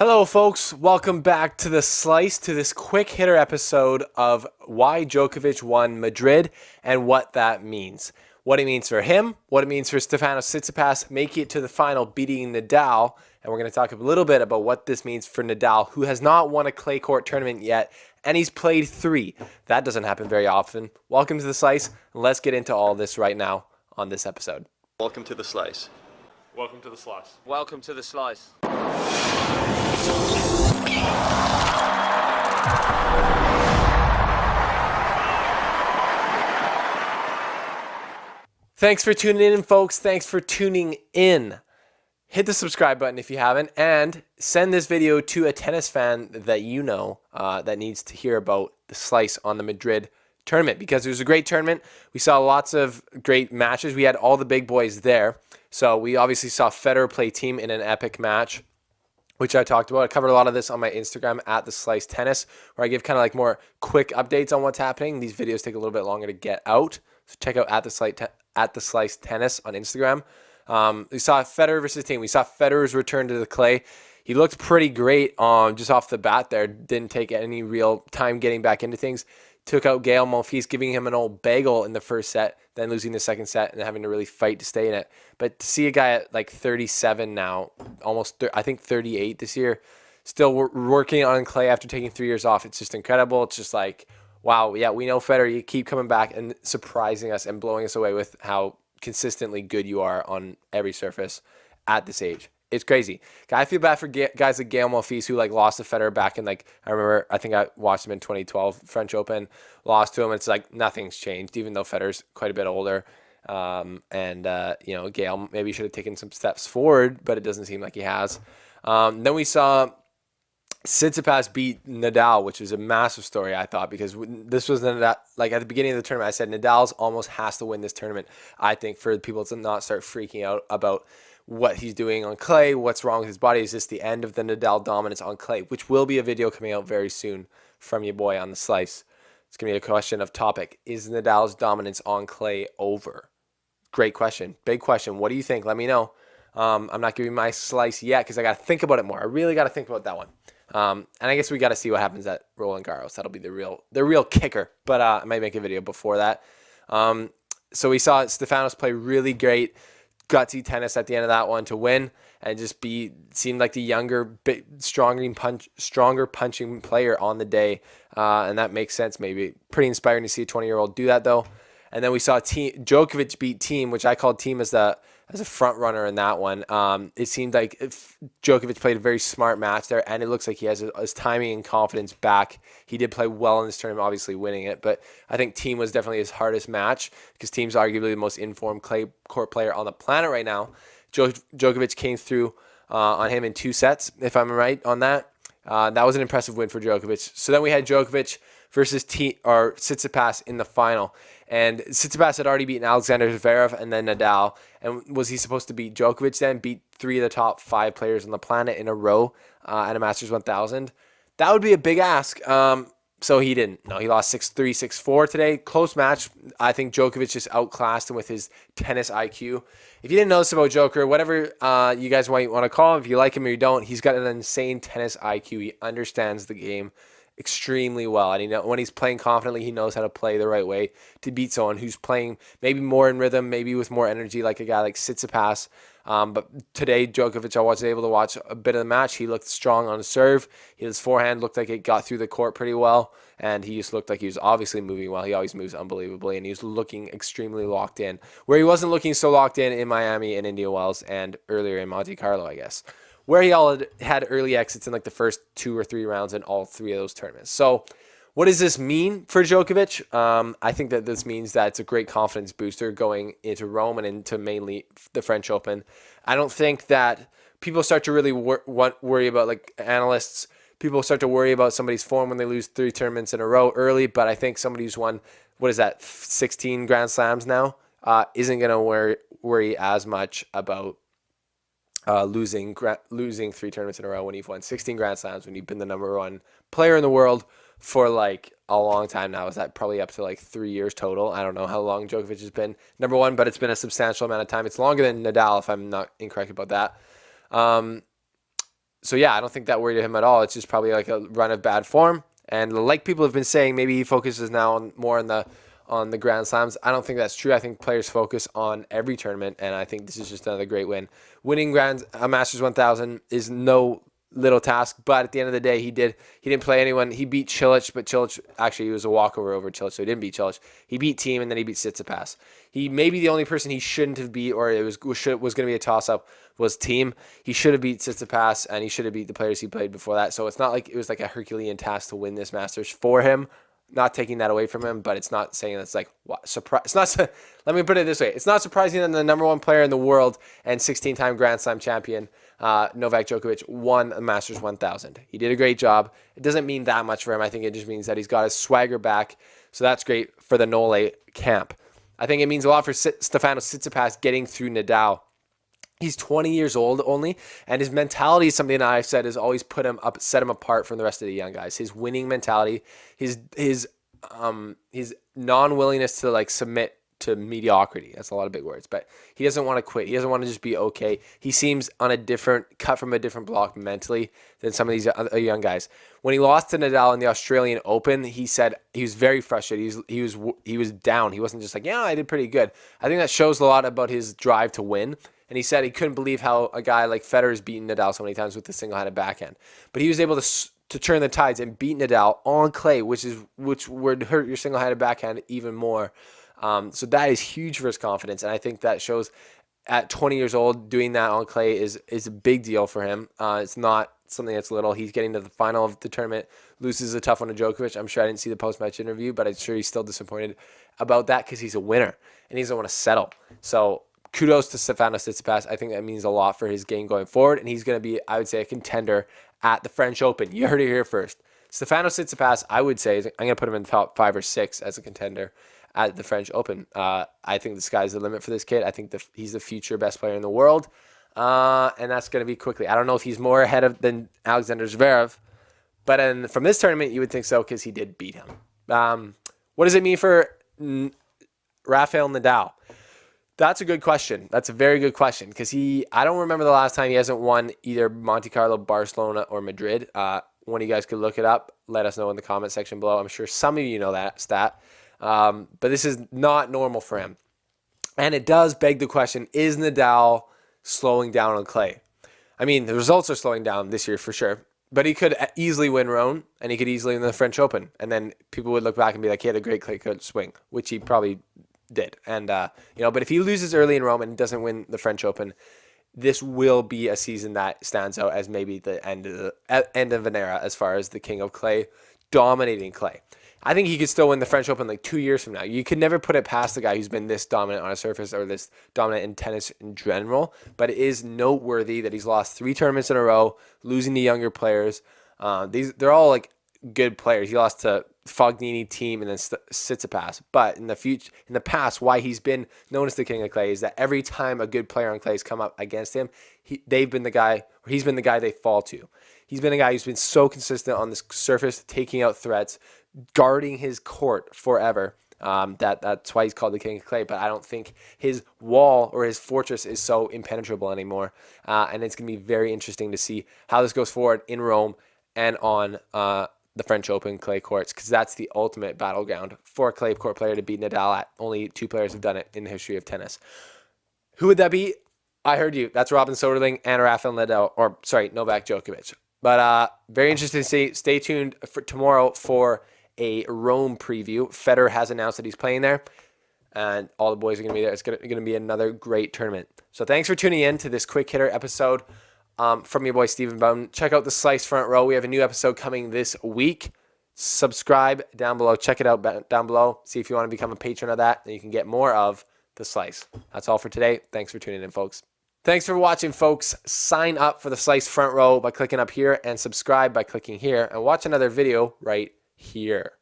Hello, folks. Welcome back to The Slice, to this quick hitter episode of why Djokovic won Madrid and what that means. What it means for him, what it means for Stefanos Tsitsipas, making it to the final, beating Nadal. And we're going to talk a little bit about what this means for Nadal, who has not won a clay court tournament yet, and he's played 3. That doesn't happen very often. Welcome to The Slice. Let's get into all this right now on this episode. Welcome to The Slice. Welcome to The Slice. Welcome to The Slice. Thanks for tuning in, folks. Thanks for tuning in. Hit the subscribe button if you haven't, and send this video to a tennis fan that you know that needs to hear about the Slice on the Madrid tournament, because it was a great tournament. We saw lots of great matches. We had all the big boys there. So we obviously saw Federer play team in an epic match, which I talked about. I covered a lot of this on my Instagram at The Slice Tennis, where I give kind of like more quick updates on what's happening. These videos take a little bit longer to get out. So check out at the Slice Tennis on Instagram. We saw Federer versus team. We saw Federer's return to the clay. He looked pretty great just off the bat there. Didn't take any real time getting back into things. Took out Gael Monfils, giving him an old bagel in the first set, then losing the second set and having to really fight to stay in it. But to see a guy at like 37 now, I think 38 this year, still working on clay after taking 3 years off, it's just incredible. It's just like, wow, yeah, we know Federer, you keep coming back and surprising us and blowing us away with how consistently good you are on every surface at this age. It's crazy. I feel bad for guys like Gael Monfils who lost to Federer back in I think I watched him in 2012 French Open, lost to him. It's like nothing's changed, even though Federer's quite a bit older. Gael maybe should have taken some steps forward, but it doesn't seem like he has. Then we saw Tsitsipas beat Nadal, which is a massive story, I thought, because this was Nadal, at the beginning of the tournament, I said Nadal's almost has to win this tournament, I think, for people to not start freaking out about what he's doing on clay, what's wrong with his body. Is this the end of the Nadal dominance on clay, which will be a video coming out very soon from your boy on The Slice. It's going to be a question of topic. Is Nadal's dominance on clay over? Great question. Big question. What do you think? Let me know. I'm not giving my slice yet because I got to think about it more. I really got to think about that one. And I guess we got to see what happens at Roland Garros. That'll be the real kicker. But I might make a video before that. So we saw Stefanos play really great, gutsy tennis at the end of that one to win and just seemed like the younger, stronger punching player on the day. And that makes sense. Maybe pretty inspiring to see a 20-year-old do that though. And then we saw Djokovic beat Team, which I called Team as a front runner in that one. It seemed like Djokovic played a very smart match there, and it looks like he has his timing and confidence back. He did play well in this tournament, obviously winning it, but I think Team was definitely his hardest match because Team's arguably the most informed clay court player on the planet right now. Djokovic came through on him in 2 sets, if I'm right on that. That was an impressive win for Djokovic. So then we had Djokovic versus Tsitsipas in the final. And Tsitsipas had already beaten Alexander Zverev and then Nadal. And was he supposed to beat Djokovic then? Beat 3 of the top 5 players on the planet in a row at a Masters 1000? That would be a big ask. So he didn't. No, he lost 6-3, 6-4 today. Close match. I think Djokovic just outclassed him with his tennis IQ. If you didn't know this about Joker, whatever you guys want to call him, if you like him or you don't, he's got an insane tennis IQ. He understands the game extremely well, and when he's playing confidently, he knows how to play the right way to beat someone who's playing maybe more in rhythm, maybe with more energy, like a guy like Tsitsipas. But today, Djokovic, I was able to watch a bit of the match. He looked strong on the serve. His forehand looked like it got through the court pretty well, and he just looked like he was obviously moving well. He always moves unbelievably, and he was looking extremely locked in, where he wasn't looking so locked in Miami and Indian Wells and earlier in Monte Carlo, I guess, where he all had early exits in the first 2 or 3 rounds in all 3 of those tournaments. So what does this mean for Djokovic? I think that this means that it's a great confidence booster going into Rome and into mainly the French Open. I don't think that people start to really worry about, analysts, people start to worry about somebody's form when they lose 3 tournaments in a row early, but I think somebody who's won, 16 Grand Slams now, isn't going to worry as much about losing 3 tournaments in a row when you've won 16 Grand Slams, when you've been the number 1 player in the world for a long time now. Is that probably up to 3 years total? I don't know how long Djokovic has been number 1, but it's been a substantial amount of time. It's longer than Nadal, if I'm not incorrect about that. So yeah, I don't think that worried him at all. It's just probably like a run of bad form. And like people have been saying, maybe he focuses now more on the Grand Slams. I don't think that's true. I think players focus on every tournament, and I think this is just another great win. Winning a Masters 1000 is no little task, but at the end of the day, he didn't play anyone. He beat Cilic, but Cilic actually he was a walkover over Cilic, so he didn't beat Cilic. He beat Thiem, and then he beat Tsitsipas. He may be the only person he shouldn't have beat, or it was going to be a toss-up, was Thiem. He should have beat Tsitsipas, and he should have beat the players he played before that. So it's not like it was like a Herculean task to win this Masters for him. Not taking that away from him, but it's not saying it's like what surprise. It's not. Let me put it this way: it's not surprising that the number one player in the world and 16-time Grand Slam champion Novak Djokovic won the Masters 1000. He did a great job. It doesn't mean that much for him. I think it just means that he's got his swagger back. So that's great for the Nole camp. I think it means a lot for Stefanos Tsitsipas getting through Nadal. He's 20 years old only, and his mentality is something that I've said has always set him apart from the rest of the young guys. His winning mentality, his non-willingness to like submit to mediocrity. That's a lot of big words, but he doesn't want to quit. He doesn't want to just be okay. He seems cut from a different block mentally than some of these other young guys. When he lost to Nadal in the Australian Open, he said he was very frustrated. He was down. He wasn't just like, yeah, I did pretty good. I think that shows a lot about his drive to win. And he said he couldn't believe how a guy like Federer has beaten Nadal so many times with the single-handed backhand. But he was able to turn the tides and beat Nadal on clay, which would hurt your single-handed backhand even more. So that is huge for his confidence. And I think that shows at 20 years old, doing that on clay is a big deal for him. It's not something that's little. He's getting to the final of the tournament, loses a tough one to Djokovic. I'm sure I didn't see the post-match interview, but I'm sure he's still disappointed about that because he's a winner and he doesn't want to settle. So kudos to Stefanos Tsitsipas. I think that means a lot for his game going forward, and he's going to be, I would say, a contender at the French Open. You heard it here first. Stefanos Tsitsipas, I would say, I'm going to put him in the top 5 or 6 as a contender at the French Open. I think the sky's the limit for this kid. I think he's the future best player in the world, and that's going to be quickly. I don't know if he's more ahead than Alexander Zverev, but from this tournament, you would think so because he did beat him. What does it mean for Rafael Nadal? That's a good question. That's a very good question because I don't remember the last time he hasn't won either Monte Carlo, Barcelona, or Madrid. One of you guys could look it up. Let us know in the comment section below. I'm sure some of you know that stat. But this is not normal for him. And it does beg the question, is Nadal slowing down on clay? I mean, the results are slowing down this year for sure. But he could easily win Rome, and he could easily win the French Open. And then people would look back and be like, he had a great clay court swing, which he probably did. And, but if he loses early in Rome and doesn't win the French Open, this will be a season that stands out as maybe the end of an era as far as the king of clay dominating clay. I think he could still win the French Open like 2 years from now. You could never put it past the guy who's been this dominant on a surface or this dominant in tennis in general. But it is noteworthy that he's lost 3 tournaments in a row, losing to younger players. They're all like good players. He lost to Fognini, Thiem, and then Tsitsipas. But in the past, why he's been known as the king of clay is that every time a good player on clay has come up against him, he's been the guy they fall to. He's been a guy who's been so consistent on this surface, taking out threats, guarding his court forever. That's why he's called the king of clay. But I don't think his wall or his fortress is so impenetrable anymore. And it's going to be very interesting to see how this goes forward in Rome and on the French Open clay courts, because that's the ultimate battleground for a clay court player to beat Nadal at. Only 2 players have done it in the history of tennis. Who would that be? I heard you. That's Robin Soderling and Rafael Nadal, Novak Djokovic. But very interesting to see. Stay tuned for tomorrow for a Rome preview. Federer has announced that he's playing there, and all the boys are going to be there. It's going to be another great tournament. So thanks for tuning in to this quick hitter episode from your boy Stephen Bowden. Check out the Slice Front Row. We have a new episode coming this week. Subscribe down below. Check it out down below. See if you want to become a patron of that, and you can get more of the Slice. That's all for today. Thanks for tuning in, folks. Thanks for watching, folks. Sign up for the Slice Front Row by clicking up here and subscribe by clicking here, and watch another video right here.